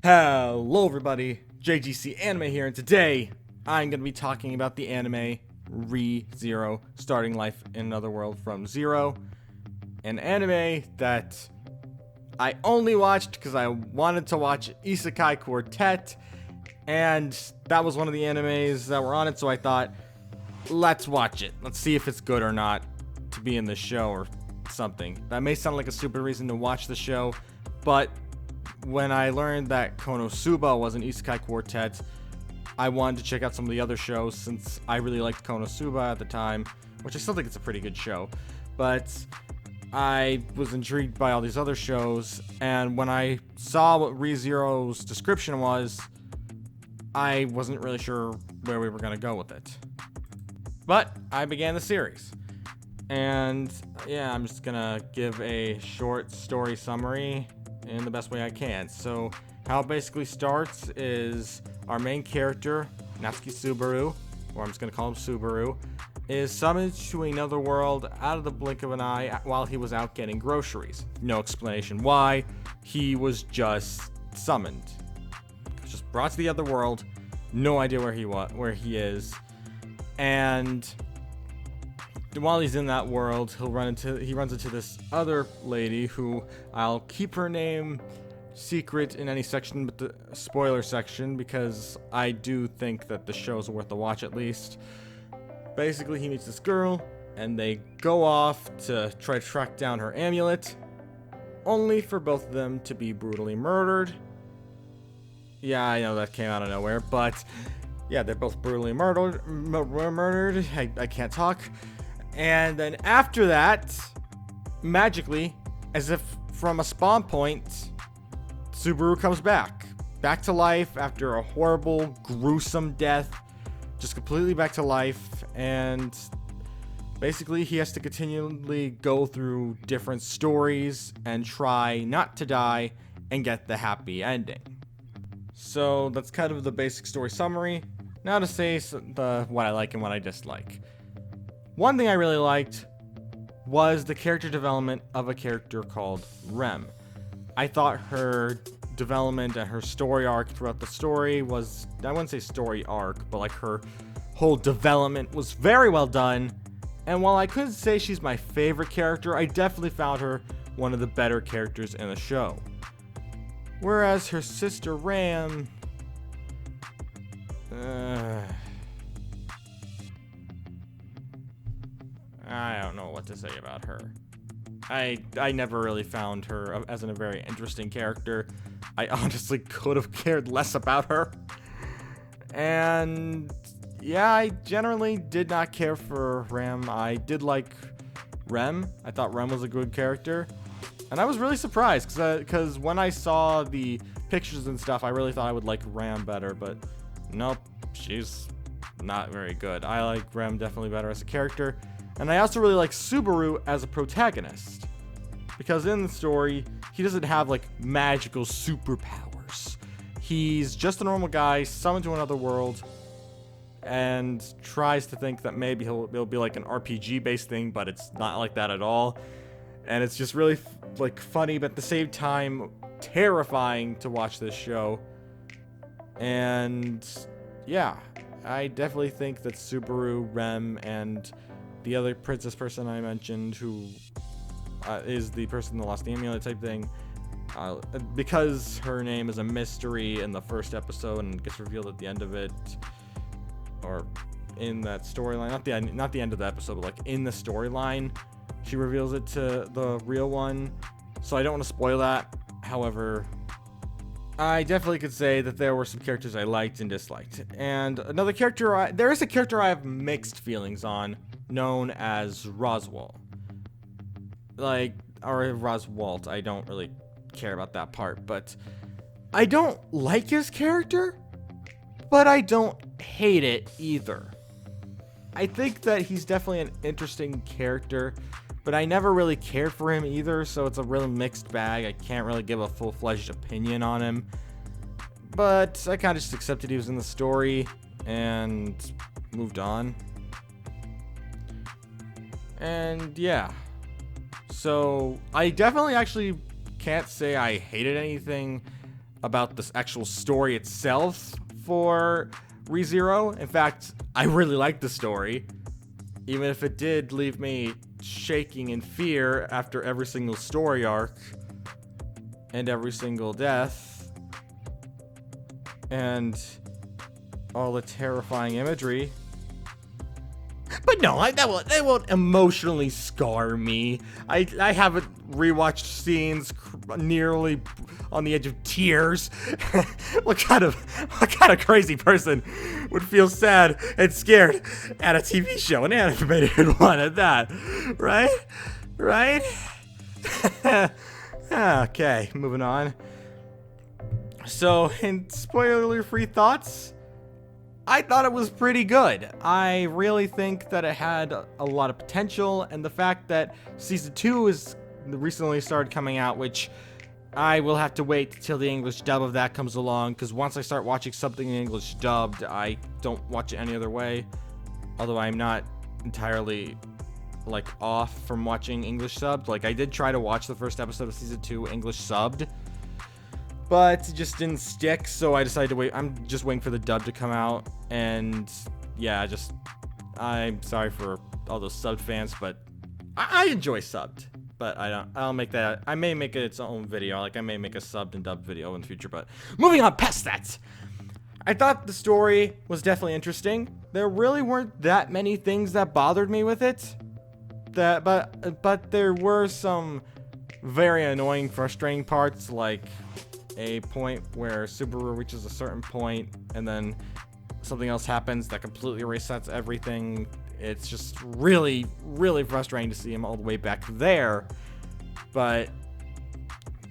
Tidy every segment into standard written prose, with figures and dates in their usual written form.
Hello everybody, JGC Anime here, and today I'm going to be talking about the anime Re:Zero, Starting Life in Another World from Zero. An anime that I only watched because I wanted to watch Isekai Quartet, and that was one of the animes that were on it, so I thought, let's watch it. Let's see if it's good or not to be in the show or something. That may sound like a stupid reason to watch the show, but when I learned that Konosuba was an isekai quartet, I wanted to check out some of the other shows since I really liked Konosuba at the time, which I still think it's a pretty good show. But I was intrigued by all these other shows, and when I saw what Re:Zero's description was, I wasn't really sure where we were going to go with it. But I began the series. And yeah, I'm just going to give a short story summary in the best way I can. So how it basically starts is our main character, Natsuki Subaru, or I'm just going to call him Subaru, is summoned to another world out of the blink of an eye while he was out getting groceries. No explanation why, he was just summoned. Just brought to the other world, no idea where he is, and while he's in that world, he runs into this other lady who I'll keep her name secret in any section but the spoiler section, because I do think that the show's worth a watch at least. Basically, he meets this girl and they go off to try to track down her amulet, only for both of them to be brutally murdered. Yeah, I know that came out of nowhere, but yeah, they're both brutally murdered. I can't talk. And then after that, magically, as if from a spawn point, Subaru comes back to life after a horrible, gruesome death, just completely back to life, and basically he has to continually go through different stories and try not to die and get the happy ending. So that's kind of the basic story summary. Now to say what I like and what I dislike. One thing I really liked was the character development of a character called Rem. I thought her development and her story arc throughout the story was, I wouldn't say story arc, but like her whole development was very well done. And while I couldn't say she's my favorite character, I definitely found her one of the better characters in the show. Whereas her sister Ram, I don't know what to say about her. I never really found her as a very interesting character. I honestly could have cared less about her. And yeah, I generally did not care for Rem. I did like Rem. I thought Rem was a good character. And I was really surprised because when I saw the pictures and stuff, I really thought I would like Ram better. But nope, she's not very good. I like Rem definitely better as a character. And I also really like Subaru as a protagonist, because in the story, he doesn't have like magical superpowers. He's just a normal guy summoned to another world and tries to think that maybe it'll be like an RPG based thing, but it's not like that at all. And it's just really like funny, but at the same time terrifying to watch this show. And yeah, I definitely think that Subaru, Rem, and the other princess person I mentioned, who is the person that lost the amulet type thing, because her name is a mystery in the first episode and gets revealed at the end of it, or in that storyline, not the end of the episode, but like in the storyline, she reveals it to the real one. So I don't want to spoil that. However, I definitely could say that there were some characters I liked and disliked. And another character, there is a character I have mixed feelings on, known as Roswell. Or Roswalt. I don't really care about that part, but I don't like his character, but I don't hate it either. I think that he's definitely an interesting character, but I never really cared for him either, so it's a really mixed bag. I can't really give a full-fledged opinion on him, but I kind of just accepted he was in the story and moved on. And yeah, so I definitely actually can't say I hated anything about this actual story itself for ReZero. In fact, I really liked the story, even if it did leave me shaking in fear after every single story arc and every single death and all the terrifying imagery. But no, that won't emotionally scar me. I haven't rewatched scenes nearly on the edge of tears. What kind of crazy person would feel sad and scared at a TV show, an animated one at that, right? Okay, moving on. So, in spoiler-free thoughts, I thought it was pretty good. I really think that it had a lot of potential, and the fact that Season 2 is recently started coming out, which I will have to wait till the English dub of that comes along, because once I start watching something in English dubbed, I don't watch it any other way. Although I'm not entirely, off from watching English subbed. I did try to watch the first episode of Season 2 English subbed, but it just didn't stick, so I decided to wait. I'm just waiting for the dub to come out, and yeah, I'm sorry for all those subbed fans, but I enjoy subbed. But I'll make that, I may make it its own video, I may make a subbed and dubbed video in the future, but moving on past that, I thought the story was definitely interesting. There really weren't that many things that bothered me with it, but there were some very annoying, frustrating parts, like a point where Subaru reaches a certain point and then something else happens that completely resets everything. It's just really, really frustrating to see him all the way back there. But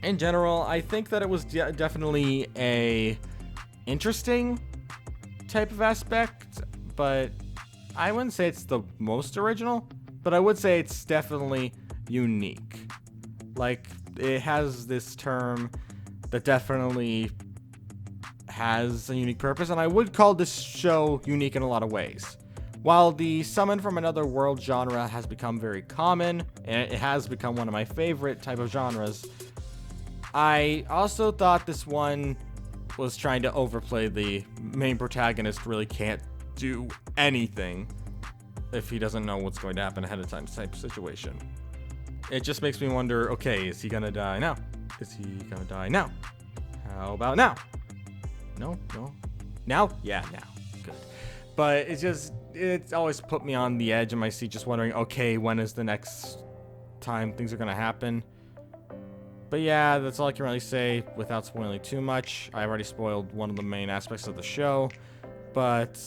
in general, I think that it was definitely a interesting type of aspect, but I wouldn't say it's the most original, but I would say it's definitely unique. It has this term that definitely has a unique purpose, and I would call this show unique in a lot of ways. While the summon from another world genre has become very common, and it has become one of my favorite type of genres, I also thought this one was trying to overplay the main protagonist really can't do anything if he doesn't know what's going to happen ahead of time type situation. It just makes me wonder, okay, is he gonna die now? Is he gonna die now? How about now? No? Now? Yeah, now. Good. But it's always put me on the edge of my seat just wondering, okay, when is the next time things are gonna happen? But yeah, that's all I can really say without spoiling too much. I already spoiled one of the main aspects of the show, but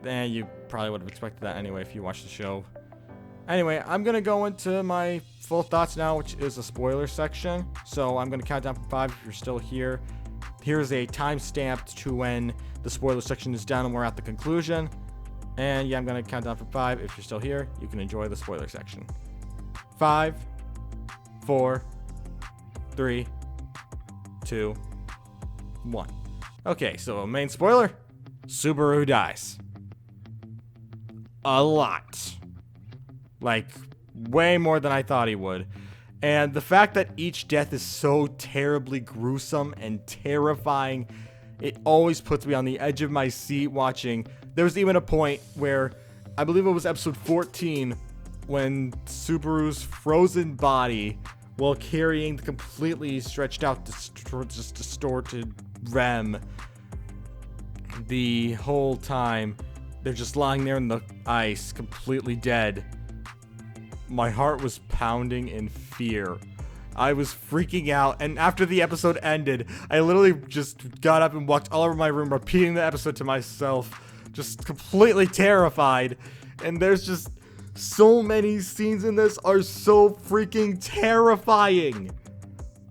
you probably would have expected that anyway if you watched the show. Anyway, I'm gonna go into my full thoughts now, which is a spoiler section. So I'm gonna count down from 5 if you're still here. Here's a timestamp to when the spoiler section is done and we're at the conclusion. And yeah, I'm gonna count down from 5. If you're still here, you can enjoy the spoiler section. 5, 4, 3, 2, 1. Okay, so main spoiler, Subaru dies. A lot. Way more than I thought he would. And the fact that each death is so terribly gruesome and terrifying, it always puts me on the edge of my seat watching. There was even a point where, I believe it was episode 14, when Subaru's frozen body, while carrying the completely stretched out, just distorted Rem, the whole time, they're just lying there in the ice, completely dead. My heart was pounding in fear. I was freaking out, and after the episode ended, I literally just got up and walked all over my room, repeating the episode to myself, just completely terrified. And there's just so many scenes in this are so freaking terrifying.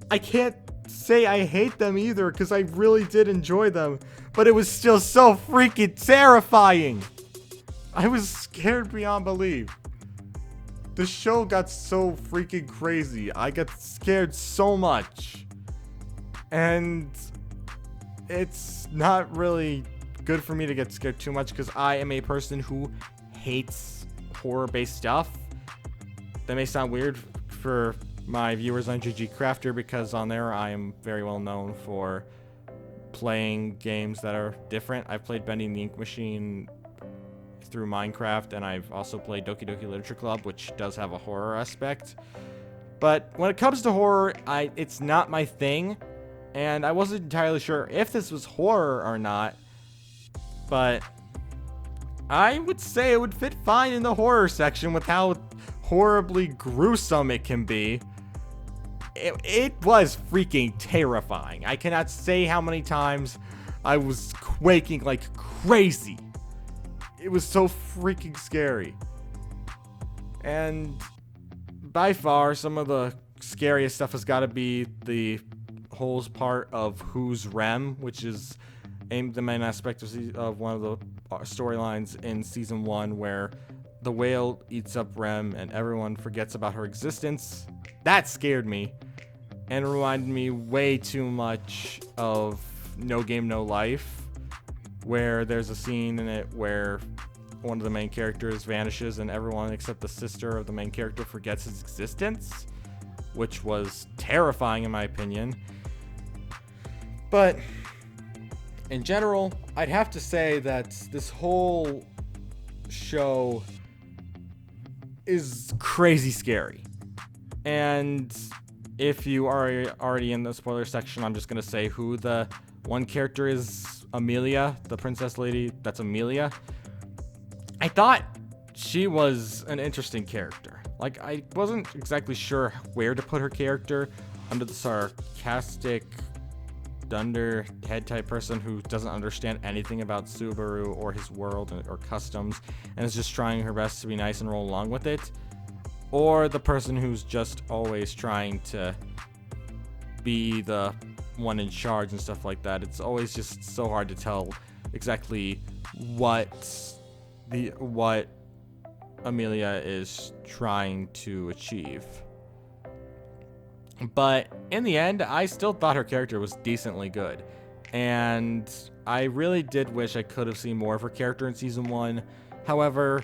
I can't say I hate them either, because I really did enjoy them, but it was still so freaking terrifying. I was scared beyond belief. The show got so freaking crazy. I got scared so much. And it's not really good for me to get scared too much because I am a person who hates horror-based stuff. That may sound weird for my viewers on GG Crafter because on there I am very well known for playing games that are different. I've played Bending the Ink Machine through Minecraft, and I've also played Doki Doki Literature Club, which does have a horror aspect. But when it comes to horror, it's not my thing, and I wasn't entirely sure if this was horror or not, but I would say it would fit fine in the horror section with how horribly gruesome it can be. It was freaking terrifying. I cannot say how many times I was quaking like crazy. It was so freaking scary. And by far, some of the scariest stuff has got to be the whole part of Who's Rem, which is the main aspect of one of the storylines in season 1, where the whale eats up Rem and everyone forgets about her existence. That scared me and reminded me way too much of No Game No Life, where there's a scene in it where one of the main characters vanishes and everyone except the sister of the main character forgets his existence, which was terrifying in my opinion. But in general, I'd have to say that this whole show is crazy scary. And if you are already in the spoiler section, I'm just going to say who the one character is. Amelia, the princess lady, that's Amelia. I thought she was an interesting character. Like, I wasn't exactly sure where to put her character under the sarcastic dunderhead type person who doesn't understand anything about Subaru or his world or customs and is just trying her best to be nice and roll along with it, or the person who's just always trying to be the one in charge and stuff like that. It's always just so hard to tell exactly what Amelia is trying to achieve. But in the end, I still thought her character was decently good. And I really did wish I could have seen more of her character in season 1. However,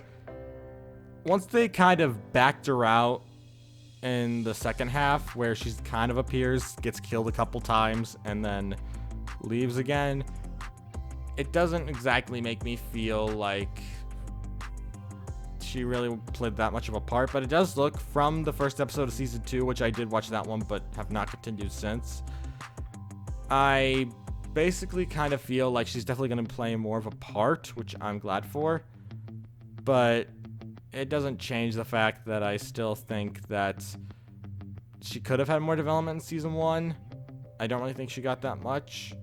once they kind of backed her out in the second half, where she kind of appears, gets killed a couple times, and then leaves again, it doesn't exactly make me feel like she really played that much of a part. But it does look, from the first episode of season 2, which I did watch that one but have not continued since, I basically kind of feel like she's definitely going to play more of a part, which I'm glad for. But it doesn't change the fact that I still think that she could have had more development in season 1. I don't really think she got that much,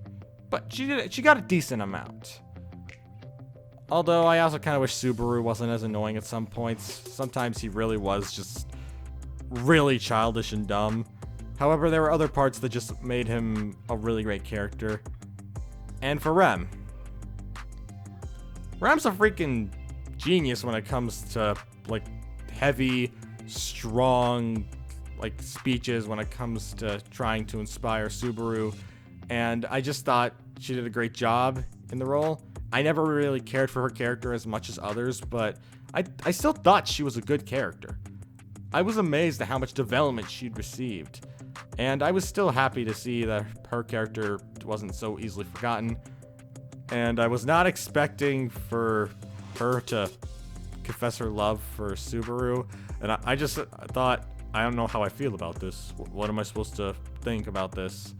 but she got a decent amount. Although I also kind of wish Subaru wasn't as annoying at some points. Sometimes he really was just really childish and dumb. However, there were other parts that just made him a really great character. And for Rem's a freaking genius when it comes to like heavy, strong like speeches when it comes to trying to inspire Subaru, and I just thought she did a great job in the role. I never really cared for her character as much as others, but I still thought she was a good character. I was amazed at how much development she'd received, and I was still happy to see that her character wasn't so easily forgotten, and I was not expecting for her to confess her love for Subaru, and I just thought, I don't know how I feel about this. What am I supposed to think about this?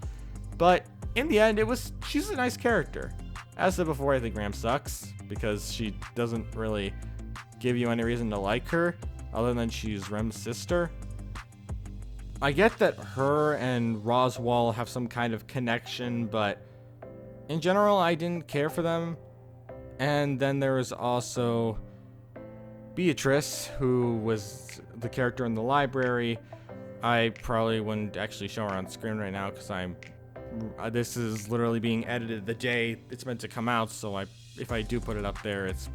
But in the end, she's a nice character. As I said before, I think Ram sucks because she doesn't really give you any reason to like her other than she's Rem's sister. I get that her and Roswell have some kind of connection, but in general, I didn't care for them. And then there was also Beatrice, who was the character in the library. I probably wouldn't actually show her on screen right now because this is literally being edited the day it's meant to come out, so if I do put it up there, it's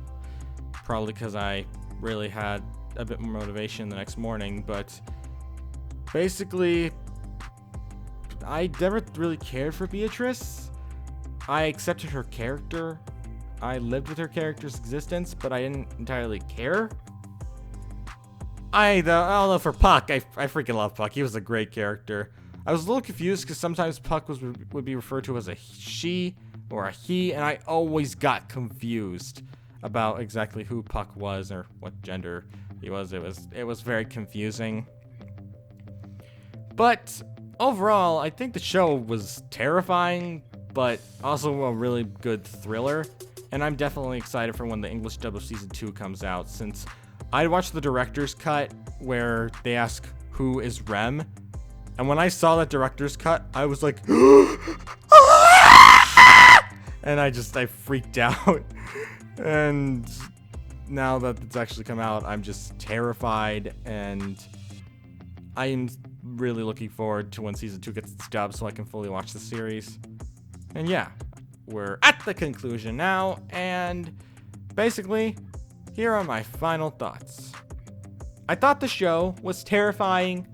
probably because I really had a bit more motivation the next morning. But basically, I never really cared for Beatrice. I accepted her character. I lived with her character's existence, but I didn't entirely care. Although for Puck, I freaking love Puck. He was a great character. I was a little confused because sometimes Puck would be referred to as a she or a he, and I always got confused about exactly who Puck was or what gender he was. It was very confusing. But overall, I think the show was terrifying, but also a really good thriller. And I'm definitely excited for when the English dub of season 2 comes out, since I watched the director's cut where they ask who is Rem. And when I saw that director's cut, I was like, and I freaked out. And now that it's actually come out, I'm just terrified, and I'm really looking forward to when season 2 gets its dub so I can fully watch the series. And yeah, we're at the conclusion now, and basically, here are my final thoughts. I thought the show was terrifying,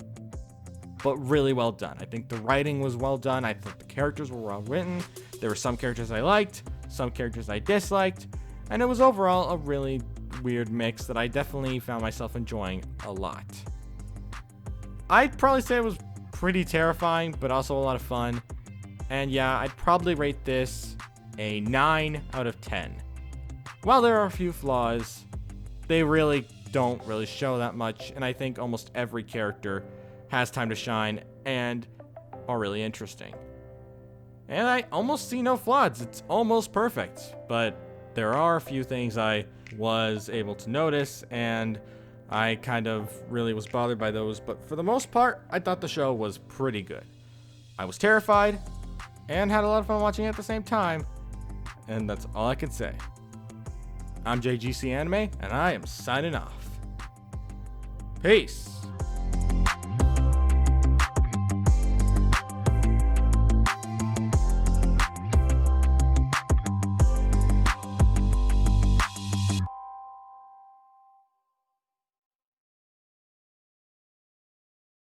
but really well done. I think the writing was well done. I thought the characters were well written. There were some characters I liked, some characters I disliked, and it was overall a really weird mix that I definitely found myself enjoying a lot. I'd probably say it was pretty terrifying, but also a lot of fun. And yeah, I'd probably rate this a 9 out of 10. While there are a few flaws, they really don't really show that much, and I think almost every character has time to shine and are really interesting. And I almost see no flaws. It's almost perfect, but there are a few things I was able to notice, and I kind of really was bothered by those, but for the most part, I thought the show was pretty good. I was terrified and had a lot of fun watching it at the same time, and that's all I can say. I'm JGC Anime, and I am signing off. Peace.